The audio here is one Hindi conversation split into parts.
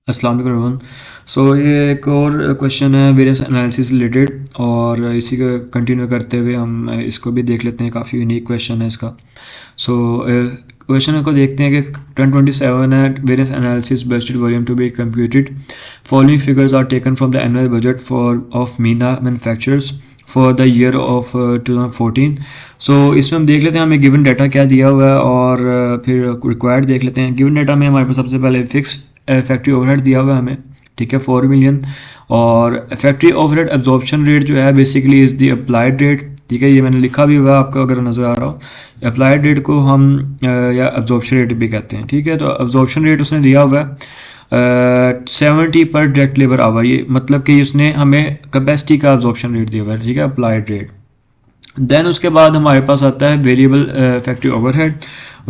अस्सलाम वालेकुम एवरीवन। सो ये एक और क्वेश्चन है वेरियस एनालिसिस रिलेटेड, और इसी का कंटिन्यू करते हुए हम इसको भी देख लेते हैं। काफ़ी यूनिक क्वेश्चन है इसका। सो क्वेश्चन को देखते हैं कि 1027 है, various analysis budgeted volume to be computed, following figures are taken from the annual budget for of Meena manufacturers for the year of 2014। So इसमें हम देख लेते हैं हमें गिवन डाटा क्या दिया हुआ है, और फिर रिक्वायर्ड देख लेते हैं। गिवन डाटा में हमारे पास सबसे पहले फिक्स फैक्ट्री ओवरहेड दिया हुआ है हमें, ठीक है, 4 मिलियन। और फैक्ट्री ओवरहेड एब्जॉर्प्शन रेट जो है basically is the applied rate, ठीक है, ये मैंने लिखा भी हुआ है आपको अगर नज़र आ रहा हो। अप्लाइड रेट को हम या एब्जॉर्प्शन रेट भी कहते हैं, ठीक है। तो एब्जॉर्प्शन रेट उसने दिया हुआ है 70 पर डायरेक्ट लेबर आवर, ये मतलब कि उसने हमें कैपेसिटी का एब्जॉर्प्शन रेट दिया हुआ है, ठीक है, अप्लाइड रेट। देन उसके बाद हमारे पास आता है वेरिएबल फैक्ट्री ओवरहेड,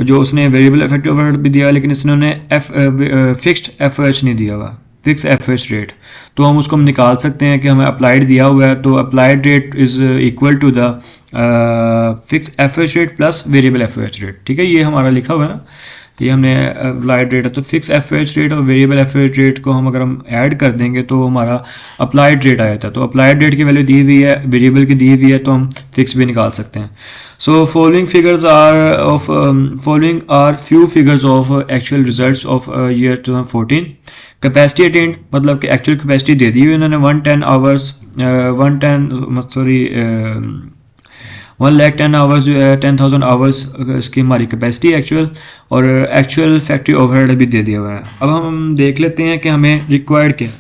जो उसने वेरिएबल फैक्ट्री ओवरहेड भी दिया है, लेकिन इसने उन्हें फिक्स्ड एफओएच नहीं दिया हुआ, फिक्स एफओएच रेट। तो हम उसको निकाल सकते हैं कि हमें अप्लाइड दिया हुआ है, तो applied rate is equal to the fix FOH rate plus variable FOH rate, ठीक है, ये हमारा लिखा हुआ है ना। ये हमने अप्लाइड रेट है, तो फिक्स एफओएच रेट और वेरिएबल एफओएच रेट को हम अगर हम ऐड कर देंगे तो हमारा अप्लाइड रेट आया था। तो अप्लाइड रेट की वैल्यू दी हुई है, वेरिएबल की दी हुई है, तो हम फिक्स भी निकाल सकते हैं। So following are few figures of actual results of year 2014। Capacity attend मतलब कि एक्चुअल कैपेसिटी दे दी हुई उन्होंने 110 आवर्स, 110 आवर्स जो है 10,000 आवर्स इसकी हमारी कैपेसिटी एक्चुअल, और एक्चुअल फैक्ट्री ओवरहेड भी दे दिया हुआ है। अब हम देख लेते हैं कि हमें रिक्वायर्ड क्या है।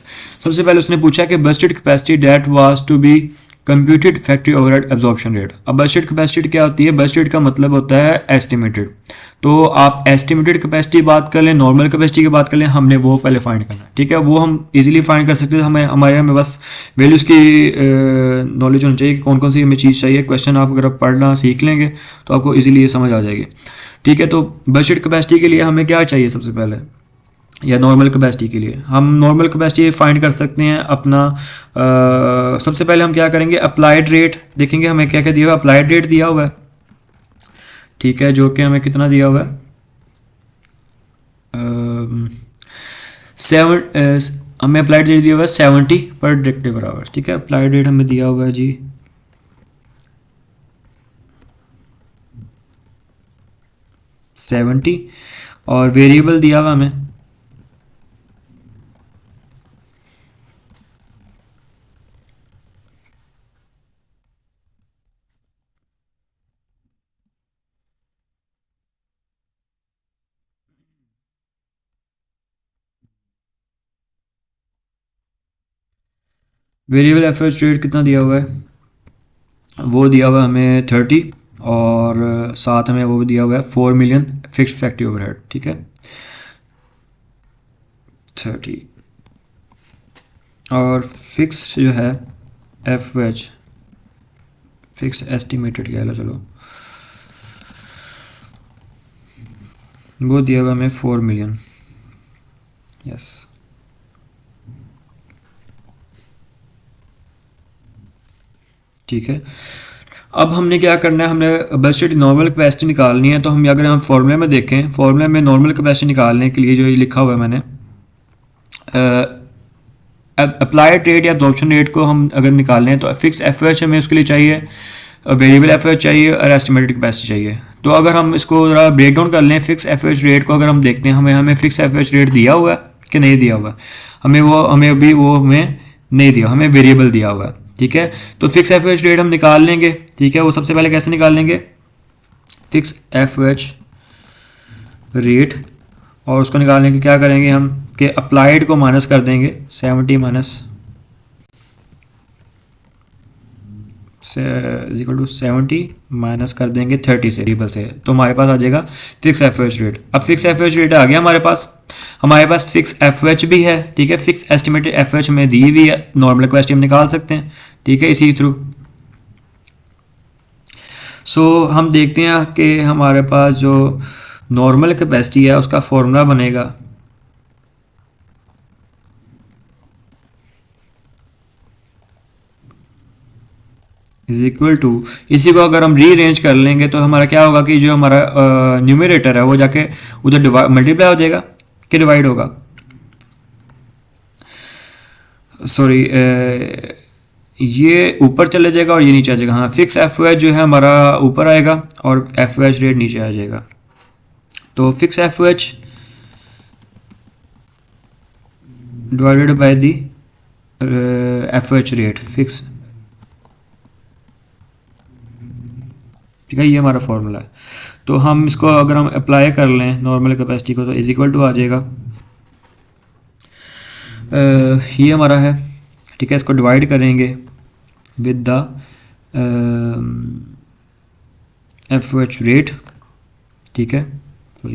सबसे पहले उसने पूछा कि budgeted capacity that was to be computed factory overhead absorption rate. अब बजटेड कैपेसिटी क्या होती है? बजटेड का मतलब होता है एस्टिमेटेड। तो आप एस्टिमेटेड कैपेसिटी बात कर लें, नॉर्मल कैपेसिटी की बात कर लें, हमने वो पहले फाइंड करना है, ठीक है। वो हम इजीली फाइंड कर सकते हैं, हमें बस वैल्यूज़ की नॉलेज होनी चाहिए कि कौन कौन सी हमें चीज़ चाहिए। क्वेश्चन आप अगर पढ़ना सीख लेंगे तो आपको इजीली ये समझ आ जाएगी, ठीक है। तो बजटेड कैपेसिटी के लिए हमें क्या चाहिए सबसे पहले, या नॉर्मल कैपेसिटी के लिए हम नॉर्मल कैपेसिटी फाइंड कर सकते हैं अपना। सबसे पहले हम क्या करेंगे, अप्लाइड रेट देखेंगे हमें क्या क्या दिया हुआ है। अप्लाइड रेट दिया हुआ है, ठीक है, जो कि हमें कितना दिया हुआ है, 7 हमें अप्लाइड रेट दिया हुआ है 70 पर डायरेक्ट लेबर आवर, ठीक है। अप्लाइड रेट हमें दिया हुआ है जी 70, और वेरिएबल दिया हुआ हमें वेरिएबल एफएच रेट कितना दिया हुआ है, वो दिया हुआ है हमें 30, और साथ हमें वो दिया हुआ है 4 मिलियन फिक्स्ड फैक्ट्री ओवरहेड, ठीक है, 30। और फिक्स जो है एफएच फिक्स एस्टिमेटेड कह लो, चलो वो दिया हुआ हमें 4 मिलियन, यस। ठीक है, अब हमने क्या करना है, हमने बजटेड नॉर्मल कैपेसिटी निकालनी है। तो हम अगर हम फॉर्मूले में देखें, फॉर्मूले में नॉर्मल कैपेसिटी निकालने के लिए जो ये लिखा हुआ है मैंने, अप्लाइड रेट या एब्जॉर्प्शन रेट को हम अगर निकालने हैं तो फिक्स एफओएच हमें उसके लिए चाहिए, वेरिएबल एफओएच चाहिए, और एस्टिमेटेड कैपेसिटी चाहिए। तो अगर हम इसको ज़रा ब्रेक डाउन कर लें, फिक्स एफओएच रेट को अगर हम देखते हैं, हमें फिक्स एफओएच रेट दिया हुआ है कि नहीं दिया हुआ है, हमें अभी वो हमें नहीं दिया, हमें वेरिएबल दिया हुआ है, ठीक है। तो फिक्स एफओएच रेट हम निकाल लेंगे, ठीक है। वो सबसे पहले कैसे निकाल लेंगे, फिक्स एफओएच रेट, और उसको निकालने के क्या करेंगे हम कि अप्लाइड को माइनस कर देंगे 70 minus is equal to 70 minus कर देंगे 30 से, वेरिएबल से, तो हमारे पास आ जाएगा फिक्स एफओएच रेट। अब फिक्स एफओएच रेट आ गया हमारे पास फिक्स एफओएच भी है, ठीक है। फिक्स एस्टिमेटेड एफओएच में दी हुई है, नॉर्मल कैपेसिटी हम निकाल सकते हैं, ठीक है, इसी थ्रू। सो हम देखते हैं कि हमारे पास जो नॉर्मल कैपेसिटी है उसका फॉर्मूला बनेगा इज इक्वल टू, इसी को अगर हम रीअरेंज कर लेंगे तो हमारा क्या होगा कि जो हमारा न्यूमरेटर है वो जाके उधर मल्टीप्लाई हो जाएगा कि डिवाइड होगा, सॉरी, ये ऊपर चले जाएगा और ये नीचे आ जाएगा। हाँ, फिक्स एफ ओ एच जो है हमारा ऊपर आएगा और एफ ओ एच रेट नीचे आ जाएगा। तो fix F O H divided by the F O H rate fix, ठीक है, ये हमारा फॉर्मूला है। तो हम इसको अगर हम अप्लाई कर लें नॉर्मल कैपेसिटी को तो इज इक्वल टू आ जाएगा, ये हमारा है, ठीक है। इसको डिवाइड करेंगे with the F O H rate, ठीक है। तो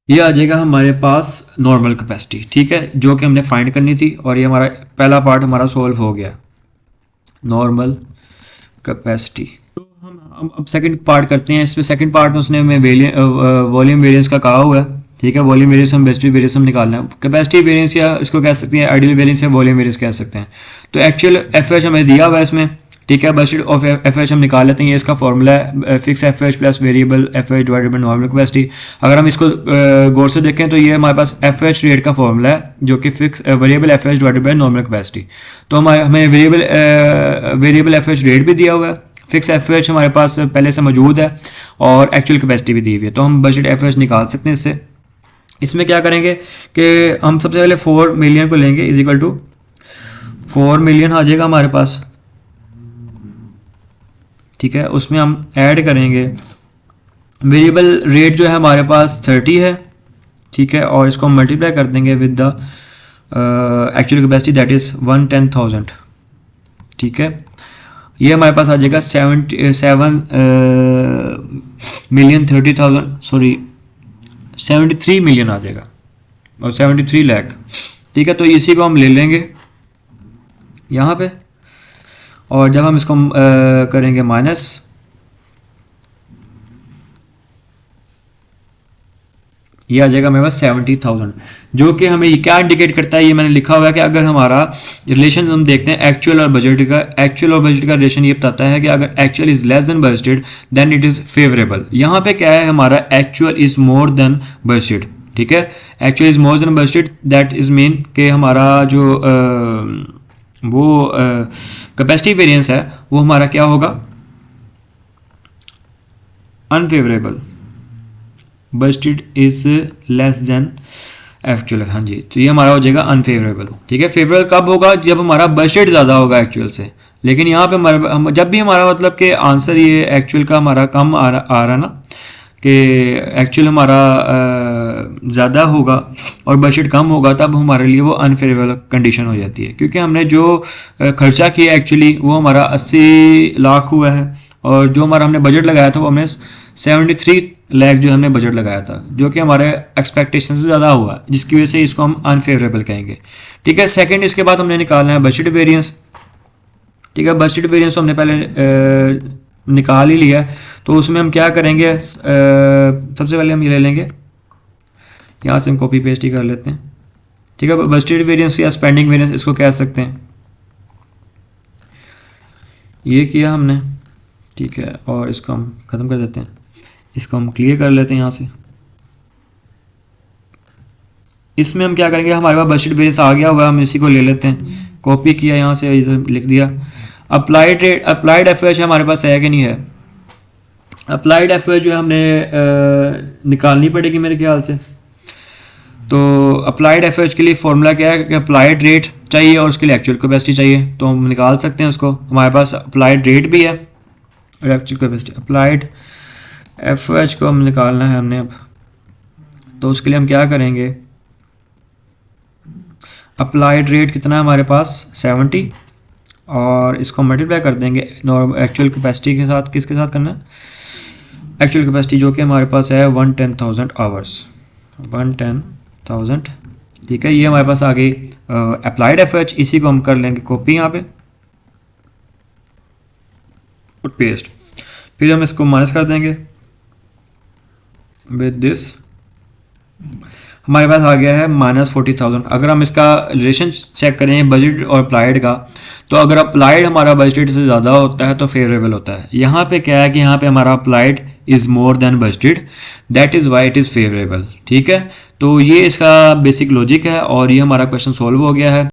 ये आ जाएगा हमारे पास नॉर्मल कैपेसिटी, ठीक है, जो कि हमने फाइंड करनी थी। और ये हमारा पहला पार्ट हमारा सॉल्व हो गया, नॉर्मल कैपेसिटी। तो हम अब सेकंड पार्ट करते हैं। इसमें सेकंड पार्ट में उसने हमें वॉल्यूम वेरिएंस का कहा हुआ है, ठीक है। वॉल्यूम वेरिएंस हम बेसिक वेरिएंस हम निकालना है, कैपेसिटी वेरिएंस या इसको कह सकते हैं आइडियल वेरिएंस या वॉल्यूम वेरिएंस कह सकते हैं। तो एक्चुअल एफ एच हमें दिया हुआ है इसमें, ठीक है। बजट ऑफ एफ एच हम निकाल लेते हैं। ये इसका फॉर्मूला है, fix F H plus variable F H divided by normal capacity. अगर हम इसको गौर से देखें तो ये हमारे पास एफ एच रेट का फॉर्मूला है, जो कि fix variable F H divided by normal capacity. तो हमें वेरिएबल एफ एच रेट भी दिया हुआ है, फिक्स एफ एच हमारे पास पहले से मौजूद है और एक्चुअल कैपेसिटी भी दी हुई है। तो हम बजट एफ एच निकाल सकते हैं इससे। इसमें क्या करेंगे कि हम सबसे पहले 4 मिलियन को लेंगे, इज इक्वल टू 4 मिलियन आ जाएगा हमारे पास, ठीक है। उसमें हम ऐड करेंगे वेरिएबल रेट जो है हमारे पास 30 है, ठीक है। और इसको हम मल्टीप्लाई कर देंगे with the actual capacity that is 110,000, ठीक है। ये हमारे पास आ जाएगा 7,30,000 सॉरी 73 मिलियन आ जाएगा और 73 लाख, ठीक है। तो इसी को हम ले लेंगे यहाँ पे, और जब हम इसको करेंगे माइनस, ये आ जाएगा हमारे पास 70,000, जो कि हमें ये क्या इंडिकेट करता है, ये मैंने लिखा हुआ है कि अगर हमारा रिलेशन हम देखते हैं एक्चुअल और बजट का, एक्चुअल और बजट का रिलेशन ये बताता है कि अगर actual is less than budgeted then it is favourable. यहाँ पे क्या है, हमारा actual is more than budgeted, ठीक है। Actual is more than budgeted that is mean कि हमारा जो वो कैपेसिटी वेरिएंस है वो हमारा क्या होगा, unfavourable, budgeted is less then actual. हाँ जी, तो ये हमारा हो जाएगा अनफेवरेबल, ठीक है। फेवरेबल कब होगा, जब हमारा बजटेड ज़्यादा होगा एक्चुअल से। लेकिन यहाँ पे जब भी हमारा मतलब कि आंसर ये एक्चुअल का हमारा कम आ रहा ना, कि एक्चुअल हमारा ज़्यादा होगा और बजट कम होगा, तब हमारे लिए वो अनफेवरेबल कंडीशन हो जाती है। क्योंकि हमने जो खर्चा किया एक्चुअली वो हमारा 80 लाख हुआ है, और जो हमारा हमने बजट लगाया था वो हमने 73 लाख जो हमने बजट लगाया था, जो कि हमारे एक्सपेक्टेशन से ज़्यादा हुआ, जिसकी वजह से इसको हम अनफेवरेबल कहेंगे, ठीक है। सेकेंड, इसके बाद हमने निकालना है बजट वेरियंस, ठीक है। बजट वेरियंस हमने पहले निकाल ही लिया, तो उसमें हम क्या करेंगे, सबसे पहले हम ये ले लेंगे, यहाँ से हम कॉपी पेस्ट ही कर लेते हैं, ठीक है। बजटेड वेरियंस या स्पेंडिंग वेरियंस इसको कह सकते हैं। ये किया हमने, ठीक है, और इसको हम ख़त्म कर देते हैं, इसको हम क्लियर कर लेते हैं यहाँ से। इसमें हम क्या करेंगे, हमारे पास बजट वेरियंस आ गया हुआ है, हम इसी को ले लेते हैं, कॉपी किया यहाँ से लिख दिया। Applied rate, applied F H हमारे पास है कि नहीं है, अप्लाइड एफ एच जो हमने निकालनी पड़ेगी मेरे ख्याल से। तो अप्लाइड एफ एच के लिए फॉर्मूला क्या है कि अप्लाइड रेट चाहिए और उसके लिए एक्चुअल कैपेसिटी चाहिए, तो हम निकाल सकते हैं उसको। हमारे पास अप्लाइड रेट भी है और actual capacity. Applied F H को हम निकालना है हमने अब, तो उसके लिए हम क्या करेंगे, अप्लाइड रेट कितना है हमारे पास 70, और इसको मल्टीप्लाई कर देंगे नॉर्मल एक्चुअल कैपेसिटी के साथ। किसके साथ करना है, एक्चुअल कैपेसिटी जो कि हमारे पास है 110,000 आवर्स, 110,000, ठीक है। ये हमारे पास आ गई अप्लाइड एफ एच, इसी को हम कर लेंगे कॉपी यहाँ पे और पेस्ट, फिर हम इसको माइनस कर देंगे विद दिस। हमारे पास आ गया है -40,000। अगर हम इसका रिलेशन चेक करें बजट और अप्लाइड का, तो अगर अप्लाइड हमारा बजटेड से ज़्यादा होता है तो फेवरेबल होता है। यहाँ पे क्या है कि यहाँ पे हमारा applied is more than budgeted, that is why it is favourable. ठीक है, तो ये इसका बेसिक लॉजिक है और ये हमारा क्वेश्चन सॉल्व हो गया है।